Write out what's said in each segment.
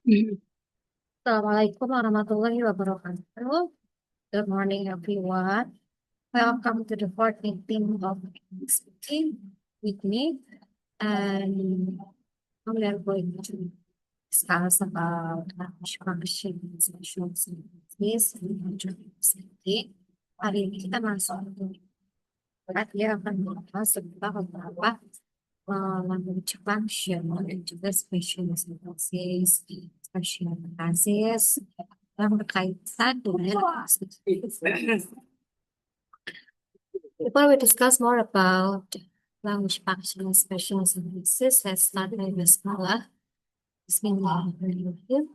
Assalamualaikum warahmatullahi wabarakatuh. Good morning, everyone. Welcome to the fourth meeting of speaking with me. And we are going to discuss about language function and social services in speaking. Hari ini kita masuk ke berat ya akan membahas tentang beberapa language function dan juga special services, special services yang berkaitan dengan before we discuss more about language function and special services, let's start with Bismillah. Bismillahirrahmanirrahim.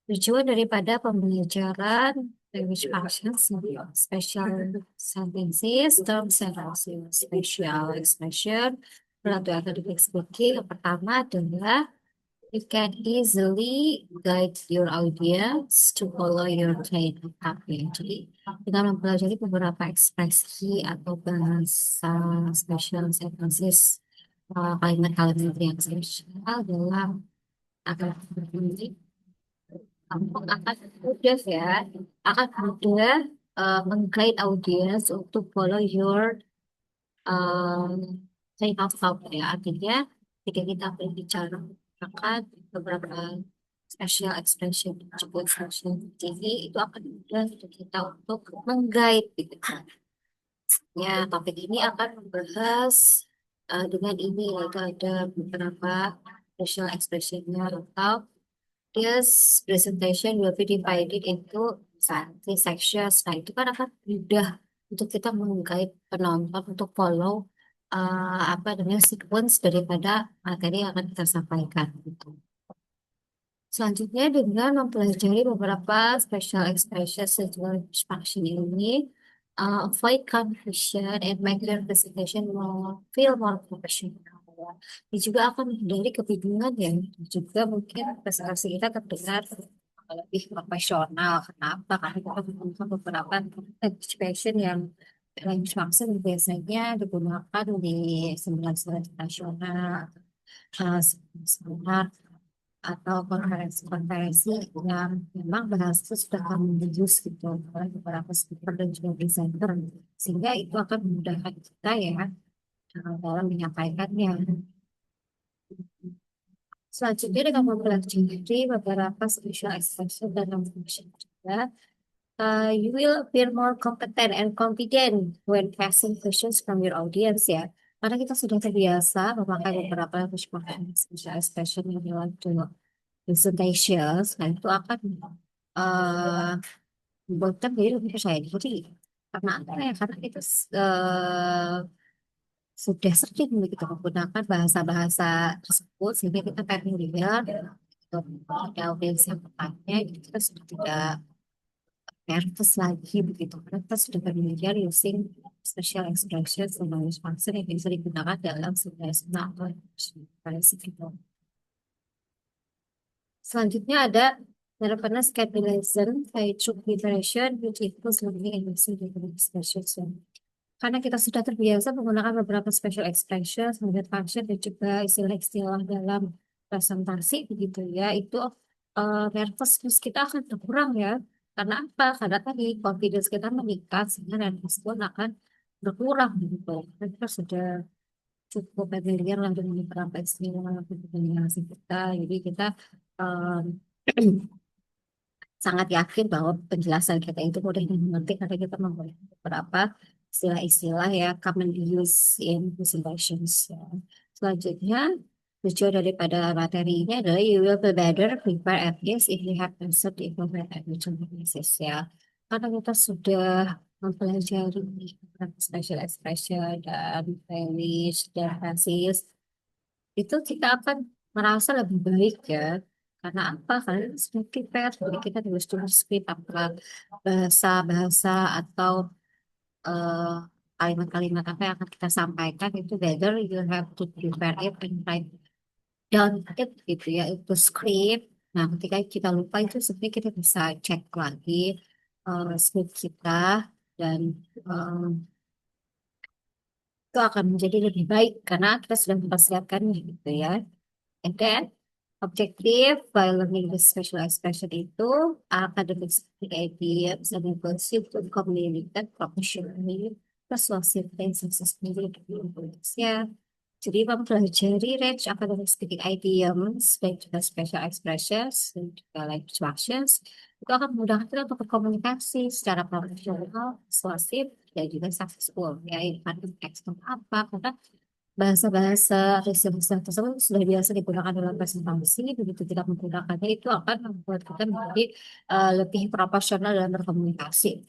Tujuan daripada pembelajaran language functions, special sentences, terms and also special expression, atau academic speaking. Yang pertama adalah you can easily guide your audience to follow your train of thought. Jadi, dengan mempelajari beberapa ekspresi atau bahasa special sentences, kalimat-kalimat yang spesial dalam akan berfungsi, akan mudah ya, akan mudah meng-guide audience untuk follow your train of thought ya. Artinya, ketika kita berbicara akan beberapa special expression juga expression tinggi itu akan mudah untuk kita untuk meng-guide gitu kan. Ya, topik ini akan membahas dengan ini yaitu ada beberapa special expressionnya atau this presentation will be divided into three sections. Nah, itu kan akan mudah untuk kita meng-guide penonton untuk follow apa namanya sequence daripada materi yang akan kita sampaikan gitu. Selanjutnya dengan mempelajari beberapa special expression sesuai function ini, avoid confusion and make your presentation feel more professional. Ini juga akan menghindari kebingungan ya, dan juga mungkin presentasi kita terdengar lebih profesional. Kenapa? Karena kita menggunakan beberapa expression yang language function biasanya digunakan di seminar-seminar nasional, seminar atau konferensi-konferensi yang memang bahasa sudah kami use gitu oleh beberapa speaker dan juga presenter sehingga itu akan memudahkan kita ya dalam menyampaikannya. Selanjutnya dengan mempelajari beberapa special expression dan non-function juga, you will appear more competent and confident when facing questions from your audience ya. Karena kita sudah terbiasa memakai beberapa special expression yang related presentations, nah itu akan membuat kita menjadi lebih percaya diri. Karena apa ya? Karena kita sudah sering begitu menggunakan bahasa-bahasa tersebut sehingga kita familiar untuk ada audiens yang bertanya, itu kita sudah tidak nervous lagi begitu. Karena kita sudah familiar using special expressions dan language function yang bisa digunakan dalam seminar atau konferensi gitu. Selanjutnya ada Nervous capitalism, facial preparation, which includes learning and using different expressions. Karena kita sudah terbiasa menggunakan beberapa special expression, language function, dan juga istilah-istilah dalam presentasi begitu ya, itu nervousness kita akan berkurang ya. Karena apa? Karena tadi confidence kita meningkat, sehingga nervous pun akan berkurang gitu. Karena kita sudah cukup familiar lah dengan beberapa istilah komunikasi kita. Jadi kita um, sangat yakin bahwa penjelasan kita itu mudah dimengerti karena kita menggunakan beberapa istilah-istilah ya common use in presentations. Ya. Selanjutnya, tujuan daripada materi ini adalah you will be better prepare at least if you have answered the information at which basis ya. Karena kita sudah mempelajari beberapa special expression dan Spanish dan basis, itu kita akan merasa lebih baik ya. Karena apa? Karena sudah prepare, jadi kita tulis script apa bahasa-bahasa atau eh, kalimat-kalimat apa yang akan kita sampaikan itu better you have to prepare it and write down it gitu ya itu script. Nah, ketika kita lupa itu sebenarnya kita bisa cek lagi script kita dan itu akan menjadi lebih baik karena kita sudah mempersiapkannya gitu ya. And then objective by learning the special expression itu academic speaking ideas and ability to communicate professionally, persuasive and successfully dalam konteksnya. Jadi mempelajari range academic speaking idioms dan juga special expressions dan juga language instructions itu akan memudahkan kita untuk berkomunikasi secara profesional, persuasif, dan juga successful. Ya, ibarat teks apa, karena bahasa-bahasa atau istilah tersebut sudah biasa digunakan dalam presentasi, begitu tidak menggunakannya itu akan membuat kita menjadi lebih proporsional dalam berkomunikasi.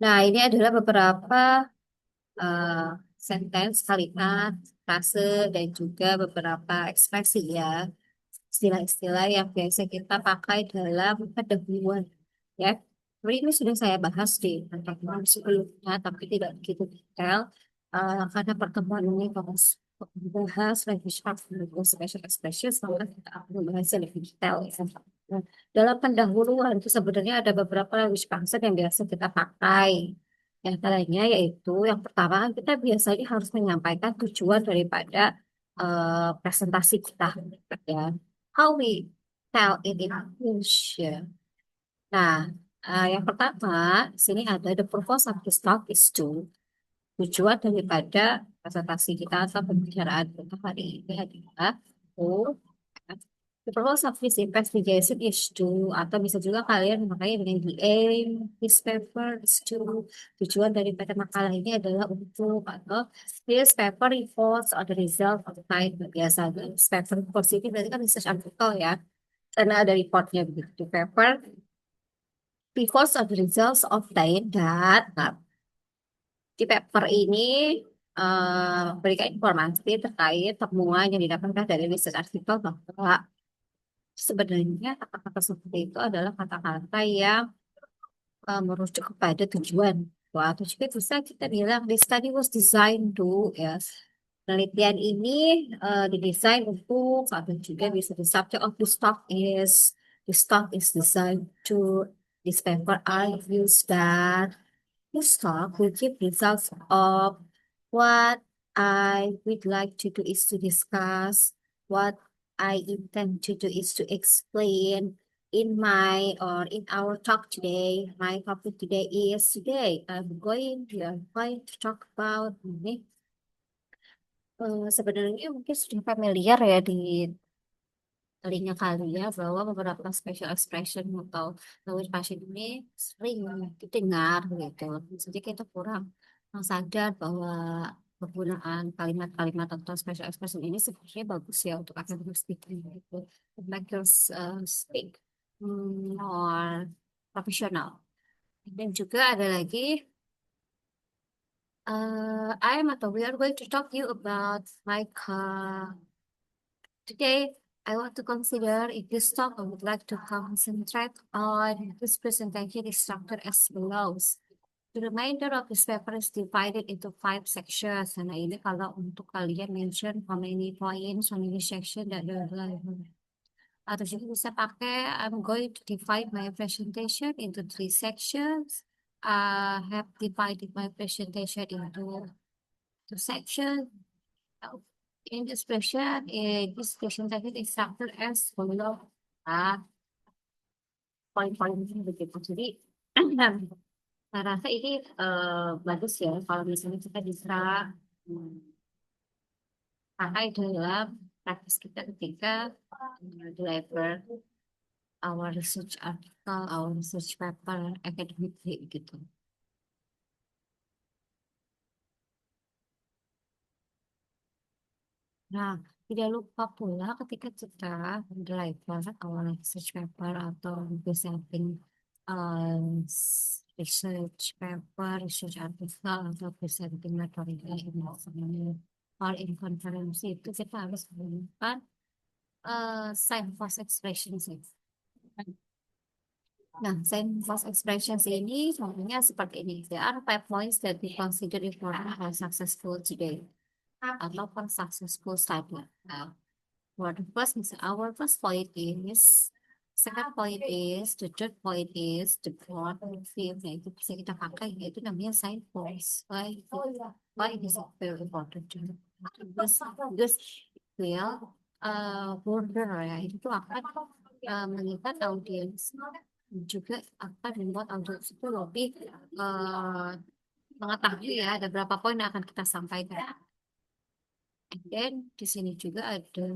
Nah, ini adalah beberapa eh, sentence, kalimat, frase, dan juga beberapa ekspresi ya, istilah-istilah yang biasa kita pakai dalam pendahuluan ya. Jadi ini sudah saya bahas di pertemuan sebelumnya, tapi tidak begitu detail karena pertemuan ini fokus membahas language arts dan juga special expressions, maka kita akan membahasnya lebih detail ya. Nah, dalam pendahuluan itu sebenarnya ada beberapa language function yang biasa kita pakai. Yang antaranya yaitu yang pertama kita biasanya harus menyampaikan tujuan daripada presentasi kita ya. How we tell it in English. Ya. Nah, yang pertama, di sini ada the purpose of this talk is to, tujuan daripada presentasi kita atau pembicaraan kita hari ini adalah to, the purpose of this investigation is to, atau bisa juga kalian makanya dengan the aim this paper is to, tujuan daripada makalah ini adalah untuk, atau this paper reports on the result of the kind, biasanya this paper reports ini berarti kan research article ya, karena ada reportnya begitu paper because of the results obtained that. Nah, di paper ini memberikan informasi terkait temuan yang didapatkan dari research artikel bahwa sebenarnya kata-kata seperti itu adalah kata-kata yang merujuk kepada tujuan. Wah, atau juga bisa kita bilang the study was designed to, ya. Penelitian ini didesain untuk, atau juga bisa the subject of the talk is designed to, this paper argues that this talk will give results of what I would like to do is to discuss, what I intend to do is to explain in my or in our talk today. My topic today is today we are going to talk about ini. Sebenarnya mungkin sudah familiar ya di telinga kalian bahwa beberapa special expression atau language fashion ini sering didengar gitu. Jadi kita kurang sadar bahwa penggunaan kalimat-kalimat atau special expression ini sebenarnya bagus ya untuk academic speaking gitu. To make us speak more profesional. Dan juga ada lagi I am atau we are going to talk to you about like today, I want to consider in this talk, I would like to concentrate on this presentation is structured as follows. The remainder of this paper is divided into 5 sections. Nah, ini kalau untuk kalian mention how many points, how many section, dan lain-lain. Atau juga bisa pakai, I'm going to divide my presentation into 3 sections. I have divided my presentation into 2 sections. In this presentation is structured as follow. Poin-poinnya begitu. Jadi, saya rasa ini bagus ya kalau misalnya kita bisa pakai dalam praktis kita ketika deliver our research article, our research paper, academic gitu. Nah, tidak lupa pula ketika kita deliver our research paper atau presenting research paper, research article, atau presenting materi ini or in konferensi itu kita harus menggunakan sign post expressions. Nah, sign post expressions ini contohnya seperti ini. There are 5 points that we consider important for successful today. Ataupun successful study. Nah, our first point is Second point is, the third point is the broad view. Nah, itu bisa kita pakai, yaitu namanya signpost. Why it is very important to know? Because it will border ya, itu tuh akan mengikat audiens, juga akan membuat audiens itu lebih mengetahui ya ada berapa poin yang akan kita sampaikan. Dan di sini juga ada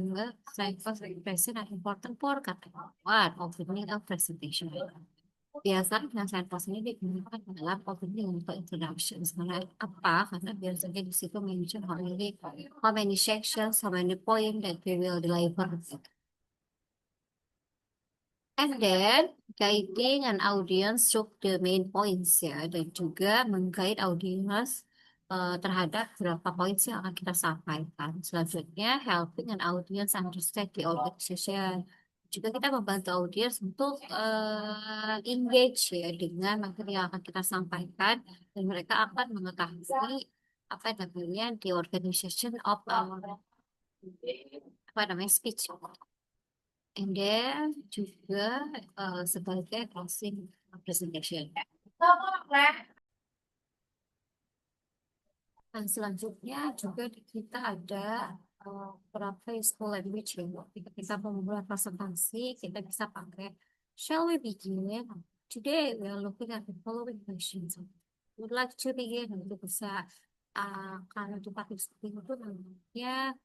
signpost expression are important for one opening of presentation. Biasanya signpost ini digunakan dalam opening atau introduction. Karena apa? Karena biasanya di situ mention how many sections, how many point that we will deliver. And then guiding an audience through the main points ya, dan juga mengguide audience terhadap berapa poin yang akan kita sampaikan. Selanjutnya, helping an audience understand the organization. Juga kita membantu audiens untuk engage ya dengan materi yang akan kita sampaikan, dan mereka akan mengetahui apa namanya the organization of our apa namanya speech. And then juga sebagai closing presentation. Dan selanjutnya juga kita ada beberapa useful language ya. Ketika kita membuat presentasi, kita bisa pakai shall we begin? Today we are looking at the following questions. Would like to begin untuk bisa kalau di public speaking itu namanya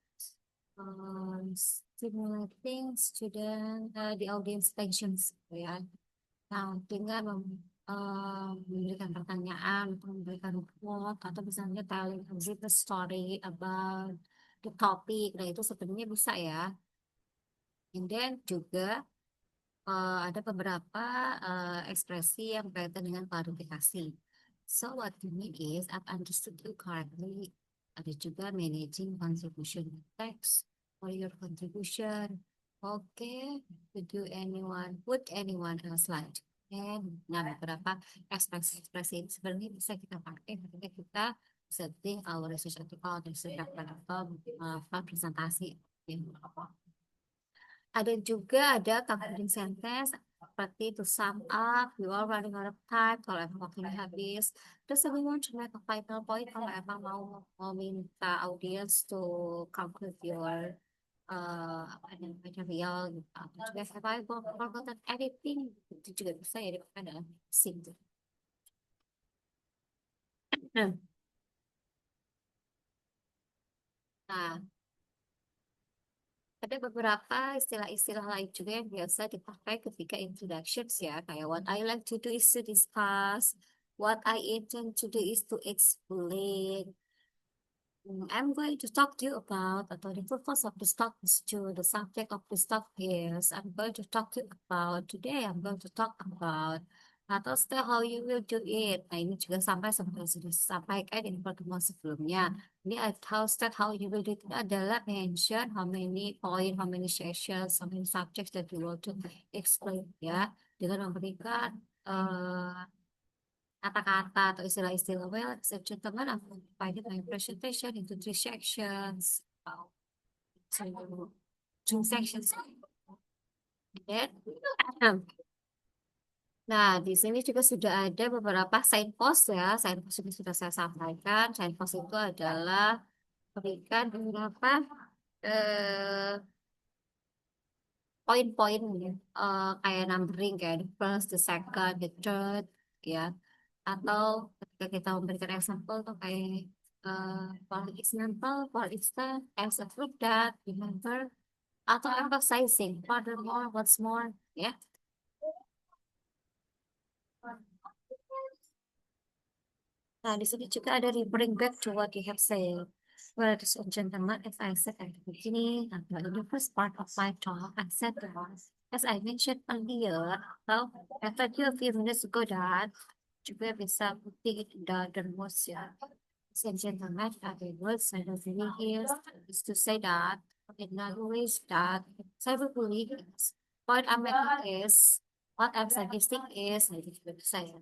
stimulating student the audience attentions ya. Nah, dengan memberikan pertanyaan atau memberikan quote atau misalnya telling a zip story about the topic, nah itu sebenarnya bisa ya. And then juga ada beberapa ekspresi yang berkaitan dengan klarifikasi. So what you need is, I've understood you correctly. Ada juga managing contribution text for your contribution. Okay, would anyone else like? And nah, beberapa ekspresi-ekspresi ini sebenarnya bisa kita pakai ketika kita setting our research article dan sedangkan atau presentasi. Ada juga ada concluding sentence seperti to sum up, you are running out of time, kalau emang waktunya habis. Terus we want to make a final point, kalau emang mau minta audience to conclude your apa namanya material gitu. Atau juga have I forgotten anything, itu juga bisa ya dipakai dalam scene. Nah, ada beberapa istilah-istilah lain juga yang biasa dipakai ketika introductions ya, kayak what I like to do is to discuss, what I intend to do is to explain. I'm going to talk to you about, atau the purpose of this talk is to, the subject of this talk is, I'm going to talk to you about, today I'm going to talk about, atau still how you will do it. Nah, ini juga sampai seperti sudah disampaikan di pertemuan sebelumnya. Ini how you will do it adalah mention how many point, how many sessions, how many subjects that you want to explain ya, dengan memberikan kata-kata atau istilah-istilah. Well, ladies and gentlemen, I'm going to divide my presentation into three sections. So, two sections. Then, nah, di sini juga sudah ada beberapa signpost ya. Signpost ini sudah saya sampaikan. Signpost itu adalah berikan beberapa eh, poin-poin ya. Kayak numbering, kayak the first, the second, the third, ya. Atau ketika kita memberikan example tuh kayak for example, for instance, as a proof that, remember, atau emphasizing, furthermore, what's more, ya. Nah, di sini juga ada referring back to what you have said. Well, ladies and gentlemen, as I said at the beginning, in the first part of my talk, I said that, as I mentioned earlier, well, I told you a few minutes ago that juga bisa putih dan words ya. Ladies and gentlemen, the words I have really here is to say that, in other ways that, cyberbullying is, what I'm making is, what I'm suggesting is, nah, itu juga bisa ya.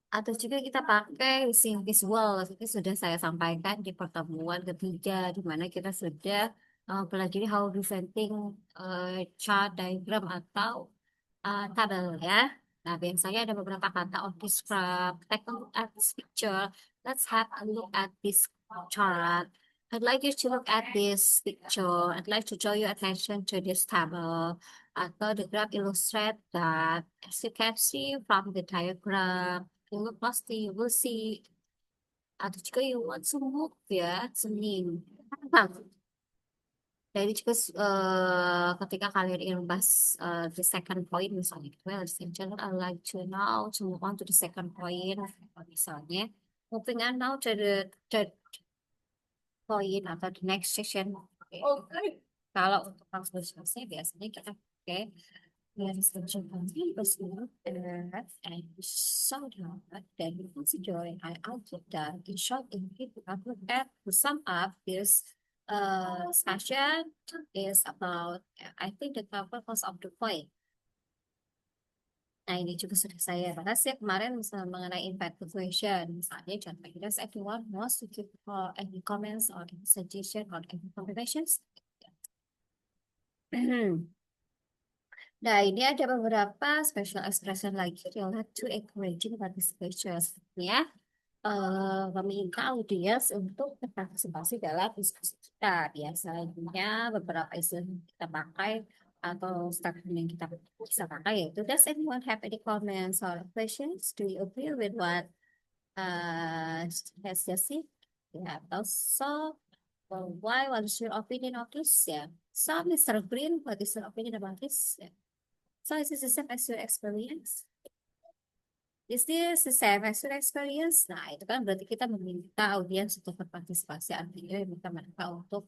Atau juga kita pakai scene visual, ini sudah saya sampaikan di pertemuan ketiga, di mana kita sudah pelajari how presenting chart, diagram atau tabel ya. Nah, biasanya ada beberapa kata on describe. Take a look at this picture. Let's have a look at this chart. I'd like you to look at this picture. I'd like to draw your attention to this table. Atau the graph illustrate that. As you can see from the diagram, you look closely, you will see. Atau juga you want to move ya, sening. Jadi juga ketika kalian ingin membahas the second point misalnya, well, I like to now to move on to the second point. Misalnya, moving on now to the third point atau the next section. Okay. Kalau untuk langsung diskusi biasanya kita pakai garis kencang berseluruh and so that then we consider and I outlook that in short in people look at to sum up this session is about I think the cover most of the point. Nah, ini juga sudah saya bahas ya kemarin misalnya mengenai invite to question. Misalnya contohnya, does everyone wants to give any comments or any suggestion or any confirmations? Nah, ini ada beberapa special expression lagi related to encouraging participation. Ya, meminta audiens untuk berpartisipasi dalam diskusi kita. Biasanya beberapa istilah yang kita pakai atau statement yang kita bisa pakai yaitu, does anyone have any comments or questions? Do you agree with what has just said? Ya, atau so, well, why? What is your opinion of this? Ya, so Mr. Green, what is your opinion about this? Ya. So is this the same as your experience? Is this the same as your experience? Nah, itu kan berarti kita meminta audiens untuk berpartisipasi, artinya meminta mereka untuk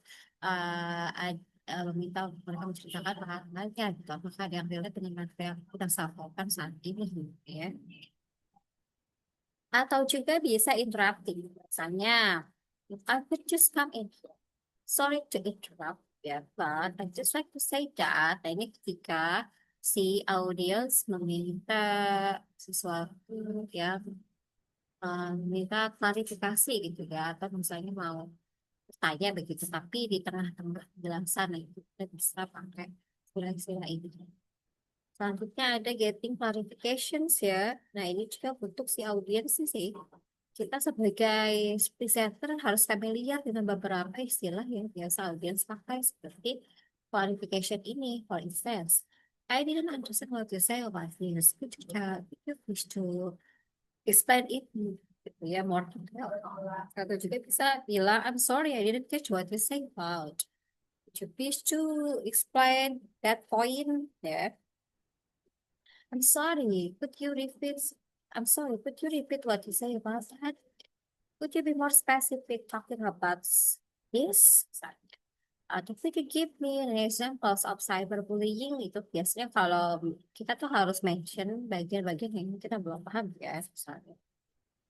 meminta untuk mereka menceritakan pengalamannya gitu. Apakah ada yang relate dengan materi yang kita sampaikan saat ini gitu ya. Atau juga bisa interrupting. Misalnya, if I could just come in here. Sorry to interrupt ya, but I just like to say that. Nah, ini ketika si audiens meminta sesuatu ya, meminta klarifikasi gitu ya, atau misalnya mau bertanya begitu, tapi di tengah-tengah penjelasan nah, itu kita bisa pakai istilah-istilah ini. Selanjutnya ada getting clarifications ya. Nah, ini juga untuk si audiens sih. Kita sebagai presenter harus familiar dengan beberapa istilah yang biasa audiens pakai seperti clarification ini. For instance, I didn't understand what you say about this. Could you please to explain it gitu ya, more detail. Atau juga bisa bilang, I'm sorry, I didn't catch what you say about. Could you please to explain that point ya. I'm sorry, could you repeat? I'm sorry, could you repeat what you say about that? Could you be more specific talking about this? Atau could you give me an examples of cyberbullying? Itu biasanya kalau kita tuh harus mention bagian-bagian yang kita belum paham ya. Misalnya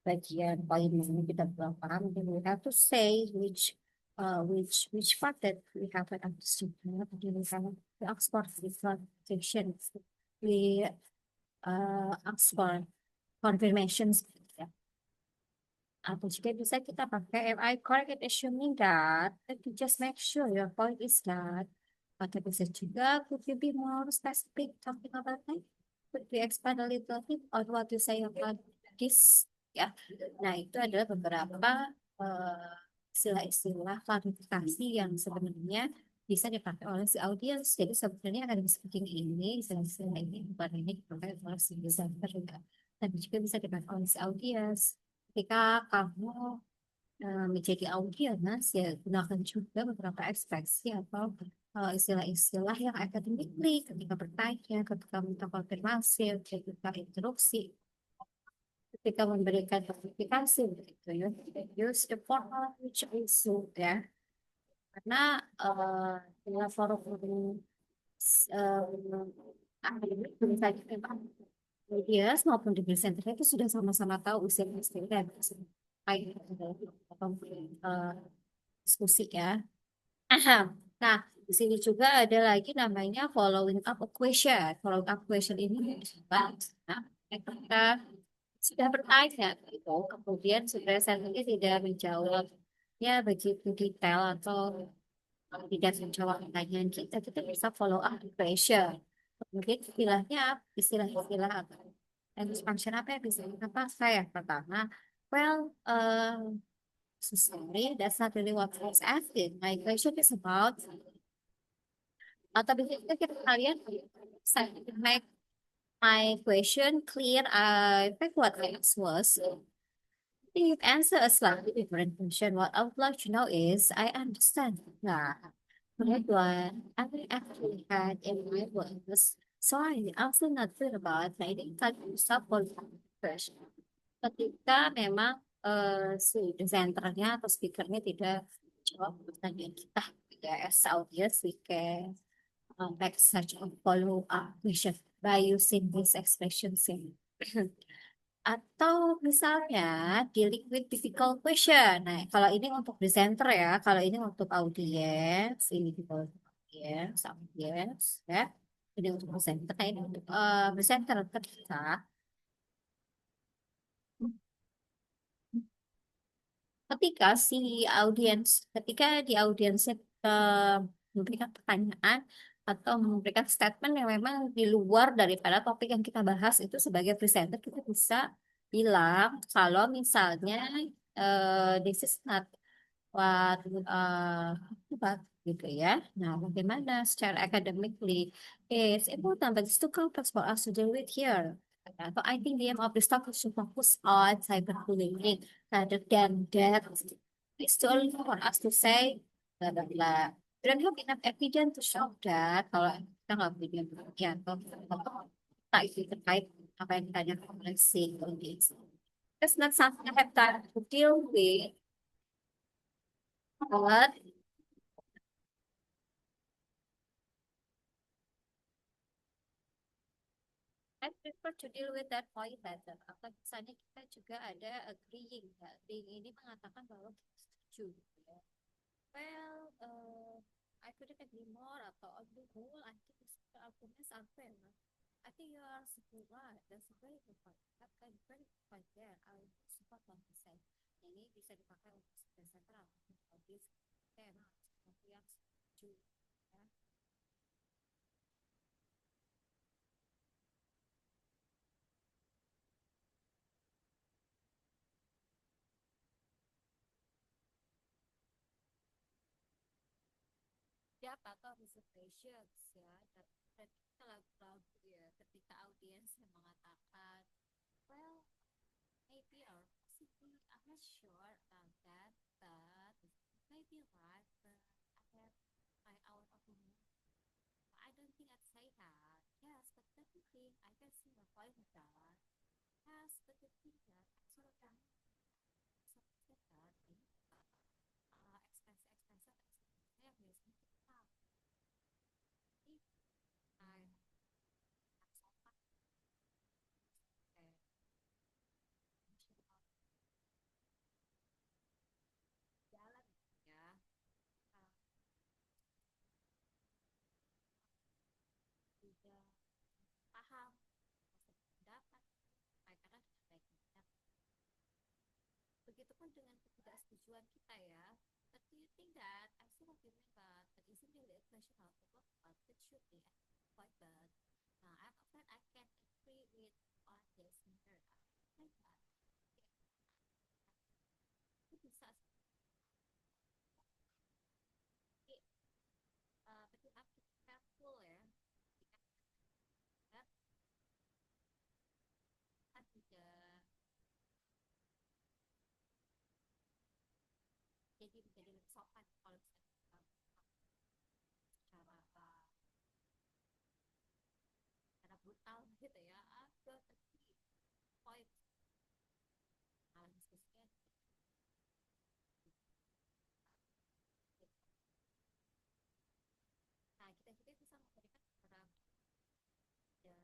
bagian poin yang kita belum paham, then we have to say which part that we haven't understood. Then we have to ask for clarification. We ask for confirmations. Atau juga bisa kita pakai am I correct in assuming that, to just make sure your point is that. Atau bisa juga could you be more specific talking about that? Could you expand a little bit on what you say about this? Ya, nah itu adalah beberapa istilah-istilah klarifikasi yang sebenarnya bisa dipakai oleh si audiens. Jadi sebenarnya akan speaking ini, istilah-istilah ini bukan ini dipakai oleh si presenter juga, tapi juga bisa dipakai oleh si audiens. Ketika kamu menjadi audiens, ya gunakan juga beberapa ekspresi atau istilah-istilah yang akademik ketika bertanya, ketika minta konfirmasi, ketika interupsi, ketika memberikan klarifikasi begitu ya. Use the formal language also ya. Karena dalam forum akademik misalnya memang media maupun di center itu sudah sama-sama tahu istilah-istilah dan kayak atau diskusi ya. Nah, di sini juga ada lagi namanya following up a question. Following up question ini nah, ketika sudah bertanya gitu, kemudian si presenternya tidak menjawabnya begitu detail atau tidak menjawab pertanyaan kita, kita bisa follow up the question. Mungkin istilah-istilah apa? Expansion apa yang bisa kita pakai? Yang pertama, well, so sorry, that's not really what I was asking. My question is about, atau bisa juga kita kalian make my question clear. I think what I asked was, you've answered a slightly different question. What I would like to know is, I understand. Nah, what I actually had in my was, sorry, I'm still not sure about writing tadi support question. Ketika memang si presenternya atau speakernya tidak jawab pertanyaan kita, ya, as audience, we can make such a follow-up question by using these expressions in atau misalnya dealing with difficult question. Nah, kalau ini untuk presenter ya, kalau ini untuk audiens, ini difficult audiens, ya. Ini untuk presenter, nah ini untuk presenter ketika ketika si audiens, ketika di audiensnya memberikan pertanyaan atau memberikan statement yang memang di luar daripada topik yang kita bahas itu sebagai presenter kita bisa bilang kalau misalnya this is not what what gitu ya. Nah, bagaimana secara academically it's important but it's too complex for us to deal with here. So I think the aim of this talk is to focus on cyberbullying rather than that. It's too early for us to say blah blah blah. We don't have enough evidence to show that kalau kita nggak punya bukti atau fakta itu terkait apa yang ditanyakan oleh si audience. That's not something I have time to deal with. But I prefer to deal with that point better. Atau misalnya kita juga ada agreeing, ya. Agreeing ini mengatakan bahwa kita setuju. Gitu ya. Well, I couldn't agree more atau on the whole, I think this arguments are fair. I think you are super right. That's a very good point. That kind of very good point there. I support what you say. Ini bisa dipakai untuk sentral, audience, tema, yang setuju. Ya. Siapa atau reservations ya dan kita lagu-lagu ya ketika audiens yang mengatakan well maybe or possibly I'm not sure about that but maybe right but I have my own opinion. I don't think I'd say that. Yes, but definitely I can see the point of that. Yes, but the thing that absolutely something that expensive if I jalan ya tidak paham pendapat karena baik begitupun dengan ketidaksetujuan kita ya. But do you think that I still remember that isn't really a question of what it should be quite bad. I'm afraid I can't agree with on this matter. I think that itu bisa but you have to be careful ya. Kan tidak jadi lebih sopan kalau misalnya cara cara brutal gitu ya. Ada tapi poin diskusinya. Nah, kita juga bisa memberikan beberapa ya.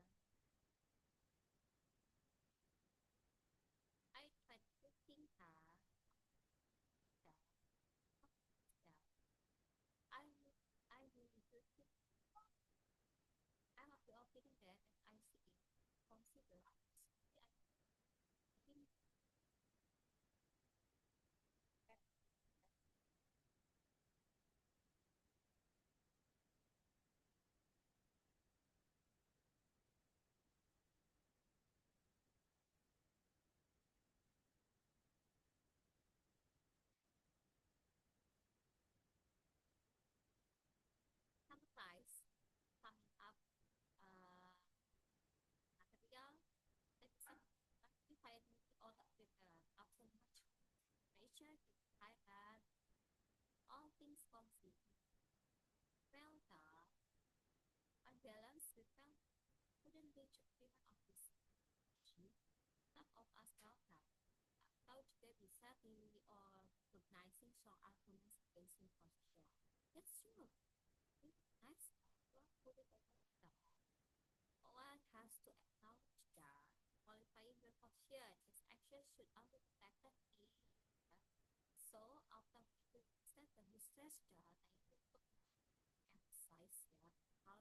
I tried to think that I I really do think I'm of the opinion that I see consider I think picture highlight all things considered. Felt that on balance we felt couldn't reach agreement of this issue. None of us felt that. Atau juga bisa di recognizing strong arguments against imposture. That's true. Nice. One put it like that. One has to acknowledge that qualifying your position is action should only protect me. So after the set the stress that I need to emphasize ya how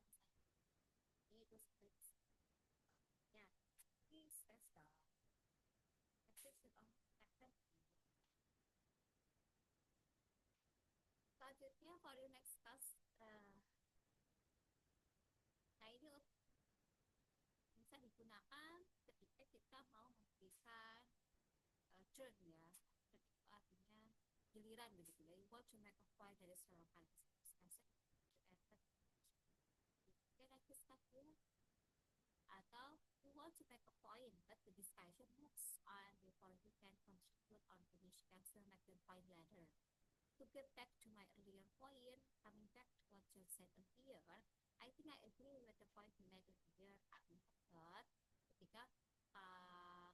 itu stress ya ini stress that action should only protect me. Selanjutnya for the next class nah ini bisa digunakan ketika kita mau memberikan turn ya, artinya giliran begitu ya. You want to make a point that is relevant to discussion can I start here? Atau you want to make a point but the discussion moves on before you can contribute on finish, you can still make the point later. To get back to my earlier point, coming back to what you said earlier, I think I agree with the point you made earlier. But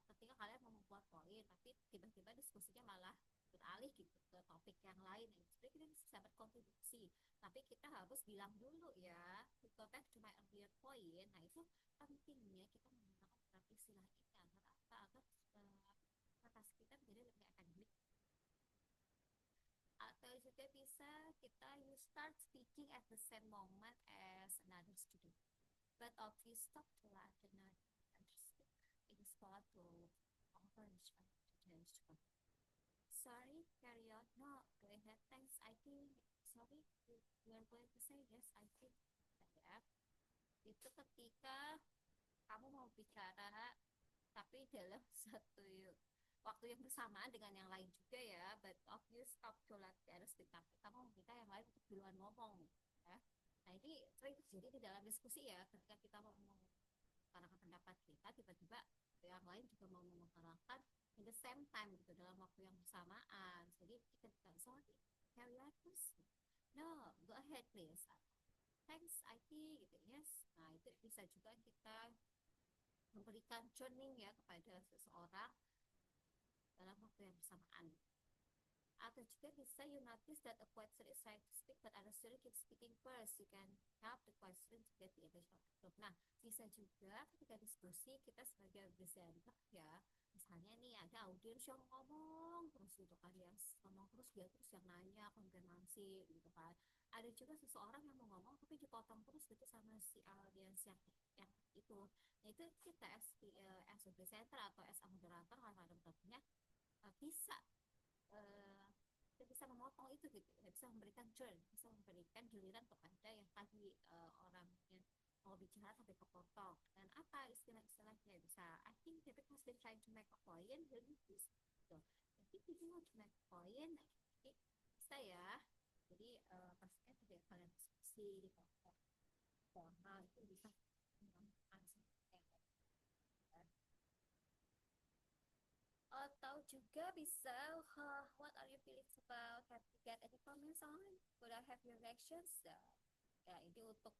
ketika kalian mau membuat poin, tapi tiba-tiba diskusinya malah beralih gitu ke topik yang lain, jadi kita bisa berkontribusi. Tapi kita harus bilang dulu ya, to go back to my earlier point. Nah itu pentingnya kita menggunakan beberapa istilah ini agar atas kita menjadi lebih akademik. Atau juga bisa kita you start speaking at the same moment as another student, but if you stop to let another speak, it is thought to encourage students to sorry, carry on. No, go ahead. Thanks. I think sorry, you are going to say yes. I think ya. Itu ketika kamu mau bicara tapi dalam satu waktu yang bersamaan dengan yang lain juga ya, but if you stop to let the other speak, tapi kamu meminta yang lain untuk duluan ngomong ya. Nah ini sering terjadi di dalam diskusi ya, ketika kita mau mengutarakan pendapat kita, tiba-tiba yang lain juga mau mengutarakan in the same time gitu, dalam waktu yang bersamaan. Jadi kita tidak sorry, carry on please. No, go ahead please. Thanks, I think gitu, yes. Nah itu bisa juga kita memberikan tuning ya kepada seseorang dalam waktu yang bersamaan. Atau juga bisa you notice that a question is trying to speak but other student keep speaking first, you can help the question to get the attention of the group. Nah bisa juga ketika diskusi kita sebagai presenter ya, misalnya nih ada audiens yang ngomong terus gitu kan, yang ngomong terus dia terus yang nanya konfirmasi gitu kan. Ada juga seseorang yang mau ngomong tapi dipotong terus gitu sama si audiens yang itu. Nah itu kita as a presenter atau as a moderator kalau ada moderatornya bisa bisa memotong itu gitu, bisa memberikan turn, bisa memberikan giliran kepada yang tadi orangnya mau bicara sampai kepotong. Dan apa istilah-istilahnya bisa I think the because they trying to make a point then this gitu. Jadi if you want to make a point bisa ya. Jadi pastinya tidak kalian diskusi di kelompok formal itu bisa atau juga bisa what are your feelings about, have you get any comments on, would I have your reactions ya ini untuk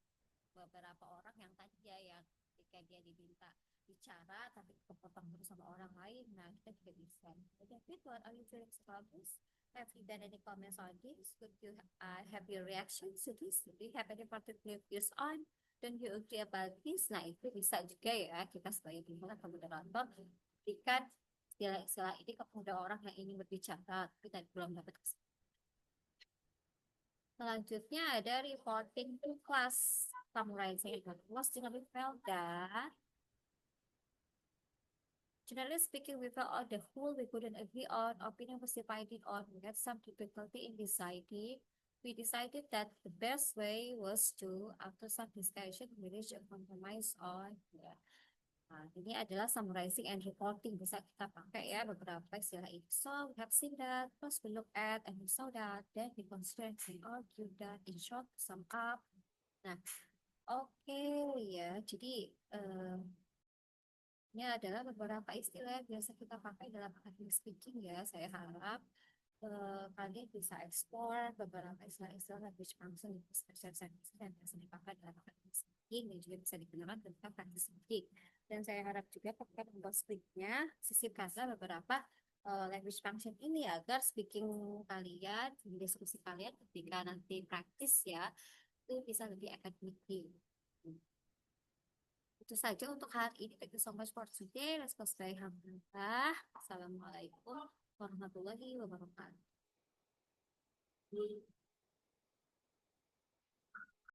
beberapa orang yang tadi ya, yang ketika dia diminta bicara tapi kepotong terus sama orang lain. Nah kita juga bisa David, what are your feelings about this, have you done any comments on this, would you have your reactions to this, do you have any particular views on, don't you agree about this. Nah itu bisa juga ya kita sebagai pimpinan atau moderator berikan istilah-istilah ini kepada orang yang ingin berbicara tapi belum dapat kesempatan. Selanjutnya ada reporting to class, summarizing and was generally felt that generally speaking we felt on the whole we couldn't agree on, opinion was divided on, we had some difficulty in deciding. We decided that the best way was to, after some discussion, we reach a compromise on Nah, ini adalah summarizing and reporting. Bisa kita pakai ya beberapa istilah ini. So, we have seen that, plus we look at and we saw that, then we consider and argue that, in short, sum up. Nah, oke ya. Jadi, ini adalah beberapa istilah yang biasa kita pakai dalam academic speaking ya, saya harap. kalian bisa explore beberapa istilah-istilah language function di special sentence dan bisa dipakai dalam practice speaking dan juga bisa digunakan ketika practice speaking. Dan saya harap juga pakai membuat scriptnya sisipkanlah beberapa language function ini agar speaking kalian, diskusi kalian ketika nanti praktis ya, itu bisa lebih akademik. Itu saja untuk hari ini. Thank you so much for today. Let's go stay alhamdulillah. Assalamualaikum warahmatullahi wabarakatuh.